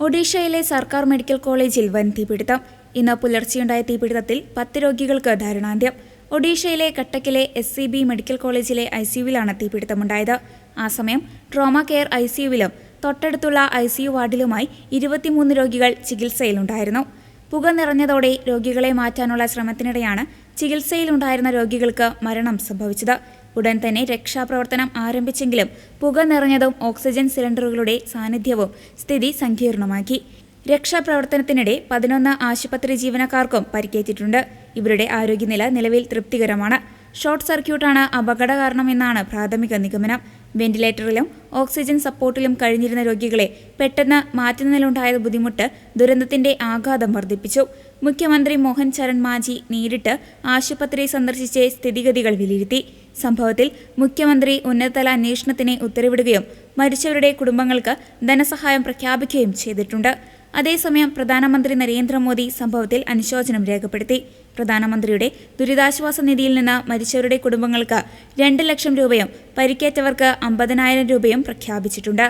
ഒഡീഷയിലെ സർക്കാർ മെഡിക്കൽ കോളേജിൽ വൻ തീപിടുത്തം. ഇന്ന് പുലർച്ചെയുണ്ടായ തീപിടുത്തത്തിൽ 10 രോഗികൾക്ക് ദാരുണാന്ത്യം. ഒഡീഷയിലെ കട്ടക്കിലെ SCB മെഡിക്കൽ കോളേജിലെ ICUവിലാണ് തീപിടുത്തമുണ്ടായത്. ആ സമയം ട്രോമ കെയർ ICUവിലും തൊട്ടടുത്തുള്ള ICU വാർഡിലുമായി 23 രോഗികൾ ചികിത്സയിലുണ്ടായിരുന്നു. പുക നിറഞ്ഞതോടെ രോഗികളെ മാറ്റാനുള്ള ശ്രമത്തിനിടെയാണ് ചികിത്സയിലുണ്ടായിരുന്ന രോഗികൾക്ക് മരണം സംഭവിച്ചത്. ഉടൻ തന്നെ രക്ഷാപ്രവർത്തനം ആരംഭിച്ചെങ്കിലും പുക നിറഞ്ഞതും ഓക്സിജൻ സിലിണ്ടറുകളുടെ സാന്നിധ്യവും സ്ഥിതി സങ്കീർണമാക്കി. രക്ഷാപ്രവർത്തനത്തിനിടെ 11 ആശുപത്രി ജീവനക്കാർക്കും പരിക്കേറ്റിട്ടുണ്ട്. ഇവരുടെ ആരോഗ്യനില നിലവിൽ തൃപ്തികരമാണ്. ഷോർട്ട് സർക്യൂട്ടാണ് അപകട കാരണമെന്നാണ് പ്രാഥമിക നിഗമനം. വെന്റിലേറ്ററിലും ഓക്സിജൻ സപ്പോർട്ടിലും കഴിഞ്ഞിരുന്ന രോഗികളെ പെട്ടെന്ന് മാറ്റുന്നതിലുണ്ടായ ബുദ്ധിമുട്ട് ദുരന്തത്തിന്റെ ആഘാതം വർദ്ധിപ്പിച്ചു. മുഖ്യമന്ത്രി മോഹൻ ചരൺ മാഞ്ചി നേരിട്ട് ആശുപത്രി സന്ദർശിച്ച് സ്ഥിതിഗതികൾ വിലയിരുത്തി. സംഭവത്തിൽ മുഖ്യമന്ത്രി ഉന്നതതല അന്വേഷണത്തിന് ഉത്തരവിടുകയും മരിച്ചവരുടെ കുടുംബങ്ങൾക്ക് ധനസഹായം പ്രഖ്യാപിക്കുകയും ചെയ്തിട്ടുണ്ട്. അതേസമയം പ്രധാനമന്ത്രി നരേന്ദ്രമോദി സംഭവത്തിൽ അനുശോചനം രേഖപ്പെടുത്തി. പ്രധാനമന്ത്രിയുടെ ദുരിതാശ്വാസ നിധിയിൽ നിന്ന് മരിച്ചവരുടെ കുടുംബങ്ങൾക്ക് 2 ലക്ഷം രൂപയും പരിക്കേറ്റവർക്ക് 50,000 രൂപയും പ്രഖ്യാപിച്ചിട്ടുണ്ട്.